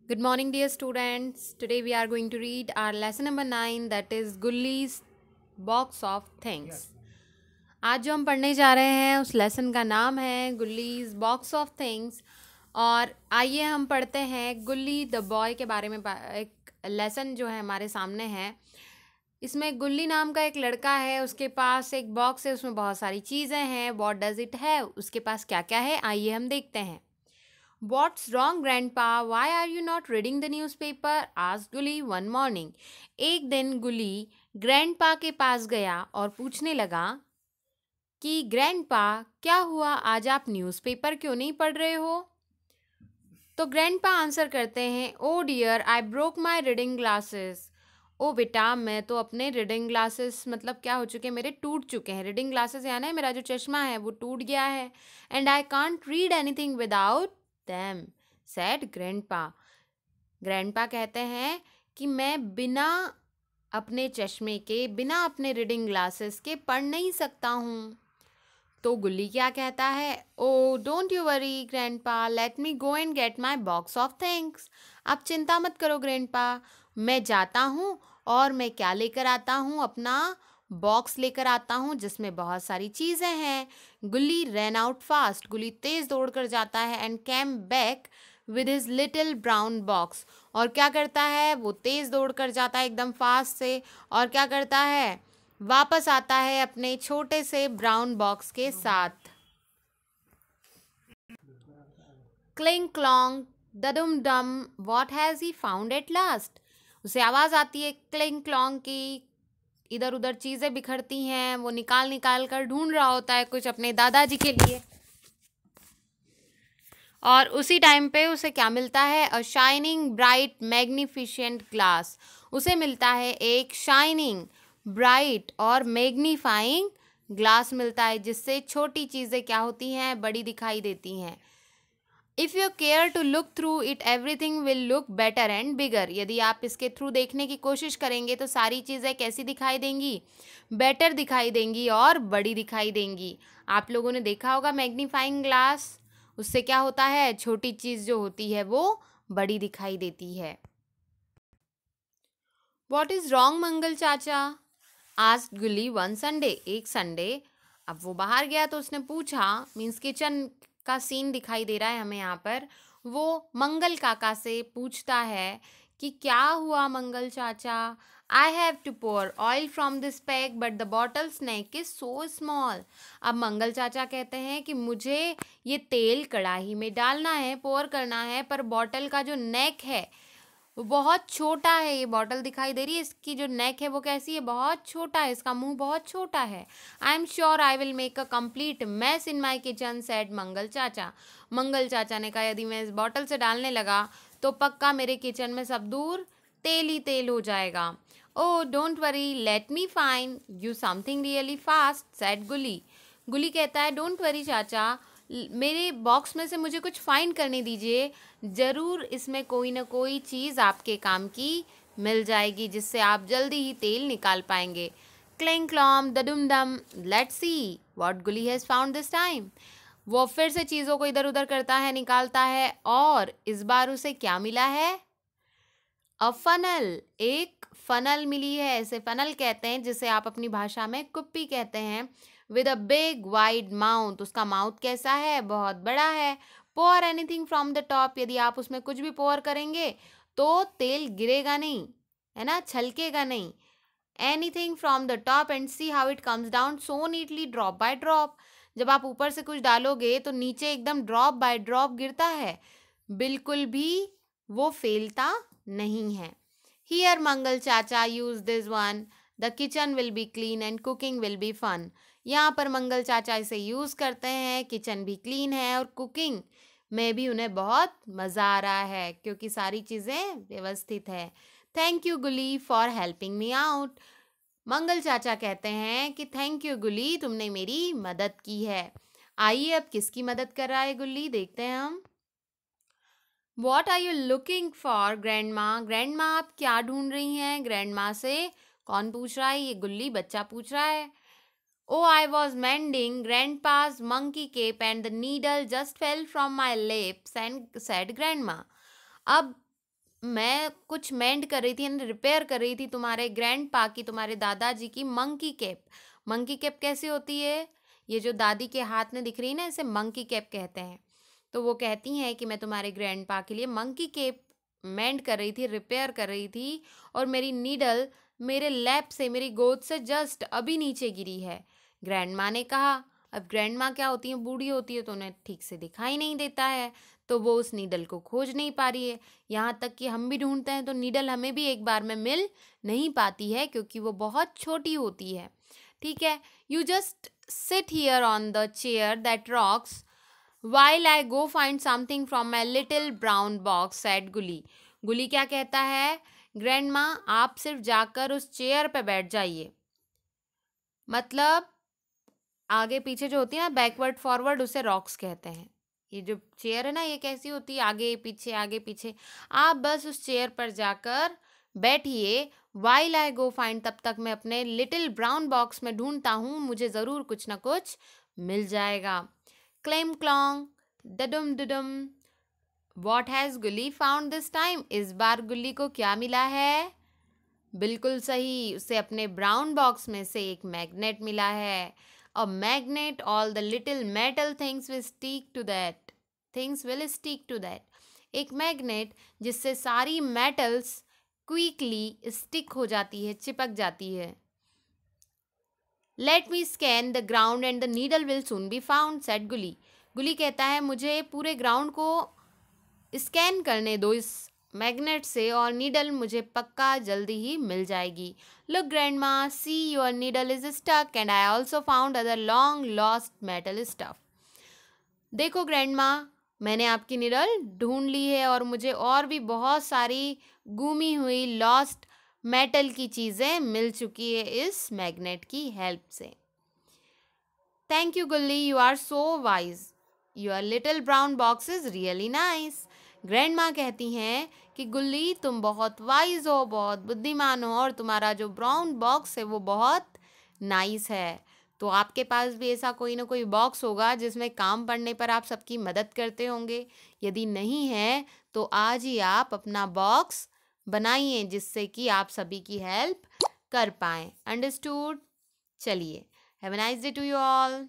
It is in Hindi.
Good morning, dear students. Today we are going to read our lesson number 9, that is Gully's Box of Things. आज जो हम पढ़ने जा रहे हैं उस लेसन का नाम है गुल्लीज बॉक्स ऑफ थिंग्स। और आइए हम पढ़ते हैं गुल्ली द बॉय के बारे में। एक लेसन जो है हमारे सामने है। इसमें गुल्ली नाम का एक लड़का है, उसके पास एक बॉक्स है, उसमें बहुत सारी चीज़ें हैं। व्हाट डज इट है, उसके पास क्या क्या है, आइए हम देखते हैं। What's wrong, Grandpa? Why are you not reading the newspaper? asked Gully one morning. एक दिन गुली ग्रैंडपा के पास गया और पूछने लगा कि ग्रैंडपा, क्या हुआ, आज आप न्यूज़पेपर क्यों नहीं पढ़ रहे हो? तो ग्रैंडपा आंसर करते हैं, oh dear, I broke my reading glasses. Oh बेटा, मैं तो अपने रीडिंग ग्लासेस मतलब क्या हो चुके हैं, मेरे टूट चुके हैं। रीडिंग ग्लासेस यानी मेरा जो चश्मा है वो टूट गया है। And I can't read anything without them, sad grandpa. Grandpa कहते हैं कि मैं बिना अपने चश्मे के, बिना अपने रीडिंग ग्लासेस के पढ़ नहीं सकता हूँ। तो गुल्ली क्या कहता है, oh don't you worry grandpa, let me go and get my box of things. आप चिंता मत करो ग्रैंडपा, मैं जाता हूँ और मैं क्या लेकर आता हूँ, अपना बॉक्स लेकर आता हूँ जिसमें बहुत सारी चीज़ें हैं। गुल्ली रैन आउट फास्ट, गुल्ली तेज़ दौड़ कर जाता है and came back with his little brown box. और क्या करता है, वो तेज़ दौड़ कर जाता है एकदम फास्ट से, और क्या करता है, वापस आता है अपने छोटे से ब्राउन बॉक्स के साथ। क्लिंग क्लॉन्ग डडुम डम, what has he found at last. उसे आवाज़ आती है क्लिंग क्लॉन्ग की, इधर उधर चीज़ें बिखरती हैं, वो निकाल निकाल कर ढूंढ रहा होता है कुछ अपने दादाजी के लिए। और उसी टाइम पे उसे क्या मिलता है, अ शाइनिंग ब्राइट मैग्निफिशेंट ग्लास। उसे मिलता है एक शाइनिंग ब्राइट और मैग्नीफाइंग ग्लास मिलता है, जिससे छोटी चीज़ें क्या होती हैं, बड़ी दिखाई देती हैं। If you care to look through it everything will look better and bigger. यदि आप इसके थ्रू देखने की कोशिश करेंगे तो सारी चीज़ें कैसी दिखाई देंगी, बेटर दिखाई देंगी और बड़ी दिखाई देंगी। आप लोगों ने देखा होगा मैग्नीफाइंग ग्लास, उससे क्या होता है, छोटी चीज़ जो होती है वो बड़ी दिखाई देती है। वॉट इज़ रॉन्ग मंगल चाचा, आस्क्ड गुली वन संडे। एक संडे अब वो बाहर गया तो उसने पूछा, मीन्स किचन का सीन दिखाई दे रहा है हमें यहाँ पर। वो मंगल काका से पूछता है कि क्या हुआ मंगल चाचा। I have to pour oil from this pack but the bottle's neck is so small. अब मंगल चाचा कहते हैं कि मुझे ये तेल कढ़ाई में डालना है, पोर करना है, पर बॉटल का जो नेक है वो बहुत छोटा है। ये बॉटल दिखाई दे रही है, इसकी जो नेक है वो कैसी है, बहुत छोटा है, इसका मुंह बहुत छोटा है। I am sure I will make a complete mess in my kitchen, said Mangal चाचा। मंगल चाचा ने कहा, यदि मैं इस बॉटल से डालने लगा तो पक्का मेरे किचन में सब दूर तेल ही तेल हो जाएगा। Oh don't worry, let me find you something really fast, said गुली। गुली कहता है, डोंट वरी चाचा, मेरे बॉक्स में से मुझे कुछ फाइंड करने दीजिए, ज़रूर इसमें कोई ना कोई चीज़ आपके काम की मिल जाएगी जिससे आप जल्दी ही तेल निकाल पाएंगे। क्लिंग क्लॉम डडुम डम, लेट्स सी व्हाट गुली हैज़ फाउंड दिस टाइम। वो फिर से चीज़ों को इधर उधर करता है, निकालता है, और इस बार उसे क्या मिला है, अ फनल। एक फनल मिली है, इसे फनल कहते हैं, जिसे आप अपनी भाषा में कुप्पी कहते हैं। With a big wide mouth, उसका माउथ कैसा है, बहुत बड़ा है। पोर एनीथिंग फ्रॉम द टॉप, यदि आप उसमें कुछ भी पोर करेंगे तो तेल गिरेगा नहीं, है ना, छलकेगा नहीं। Anything from the top and see how it comes down so neatly drop by drop. जब आप ऊपर से कुछ डालोगे तो नीचे एकदम ड्रॉप बाय ड्रॉप गिरता है, बिल्कुल भी वो फैलता नहीं है। हियर मंगल चाचा use this one, the kitchen will be clean and cooking will be fun. यहाँ पर मंगल चाचा इसे यूज़ करते हैं, किचन भी क्लीन है और कुकिंग में भी उन्हें बहुत मज़ा आ रहा है क्योंकि सारी चीज़ें व्यवस्थित है। थैंक यू गुली फॉर हेल्पिंग मी आउट। मंगल चाचा कहते हैं कि थैंक यू गुली, तुमने मेरी मदद की है। आइए अब किसकी मदद कर रहा है गुल्ली, देखते हैं हम। What are you looking for grandma, grandma आप क्या ढूंढ रही हैं। ग्रैंड माँ से कौन पूछ रहा है, ये गुल्ली बच्चा पूछ रहा है। Oh I was mending grandpa's monkey cap and the needle just fell from my lips and said grandma. अब मैं कुछ मेंड कर रही थी एंड रिपेयर कर रही थी तुम्हारे ग्रैंडपा की, तुम्हारे दादाजी की मंकी कैप। मंकी कैप कैसी होती है? ये जो दादी के हाथ में दिख रही है ना, इसे मंकी कैप कहते हैं। तो वो कहती हैं कि मैं तुम्हारे ग्रैंडपा के लिए मंकी कैप मेंड कर रही थी, रिपेयर कर रही थी, और मेरी नीडल मेरे लैप से, मेरी गोद से जस्ट अभी नीचे गिरी है। ग्रैंडमा ने कहा। अब ग्रैंडमा क्या होती है, बूढ़ी होती है तो उन्हें ठीक से दिखाई नहीं देता है, तो वो उस नीडल को खोज नहीं पा रही है। यहाँ तक कि हम भी ढूंढते हैं तो नीडल हमें भी एक बार में मिल नहीं पाती है, क्योंकि वो बहुत छोटी होती है। ठीक है, you just sit here on the chair that rocks while I go find something from my little brown box, said गुली। गुली क्या कहता है? ग्रैंडमा, आप सिर्फ जाकर उस चेयर पे बैठ जाइए। मतलब आगे पीछे जो होती है ना, बैकवर्ड फॉरवर्ड, उसे रॉक्स कहते हैं। ये जो चेयर है ना, ये कैसी होती है, आगे पीछे आगे पीछे। आप बस उस चेयर पर जाकर बैठिए। वाइल आई गो फाइंड, तब तक मैं अपने लिटिल ब्राउन बॉक्स में ढूंढता हूँ, मुझे ज़रूर कुछ ना कुछ मिल जाएगा। क्लेम क्लॉन्ग, डडुम डुडुम। वॉट हैज़ गुली फाउंड दिस टाइम? इस बार गुल्ली को क्या मिला है? बिल्कुल सही, उसे अपने ब्राउन बॉक्स में से एक मैग्नेट मिला है। A magnet, all the little metal things will stick to that, things will stick to that. एक मैग्नेट जिससे सारी मेटल्स क्विकली स्टिक हो जाती है, चिपक जाती है। Let me scan the ground and the needle will soon be found, said गुली। गुली कहता है मुझे पूरे ग्राउंड को स्कैन करने दो इस मैग्नेट से, और नीडल मुझे पक्का जल्दी ही मिल जाएगी। Look grandma, see your needle is stuck and I also found other long lost metal stuff. देखो ग्रैंडमा, मैंने आपकी नीडल ढूंढ ली है और मुझे और भी बहुत सारी गुमी हुई लॉस्ट मेटल की चीज़ें मिल चुकी है इस मैग्नेट की हेल्प से। Thank you Gulli, you are so wise, your little brown box is really nice. Grandma कहती हैं कि गुल्ली तुम बहुत वाइज हो, बहुत बुद्धिमान हो, और तुम्हारा जो ब्राउन बॉक्स है वो बहुत नाइस है। तो आपके पास भी ऐसा कोई ना कोई बॉक्स होगा जिसमें काम पड़ने पर आप सबकी मदद करते होंगे। यदि नहीं है तो आज ही आप अपना बॉक्स बनाइए, जिससे कि आप सभी की हेल्प कर पाएँ। अंडरस्टूड? चलिए, have a nice day to you all.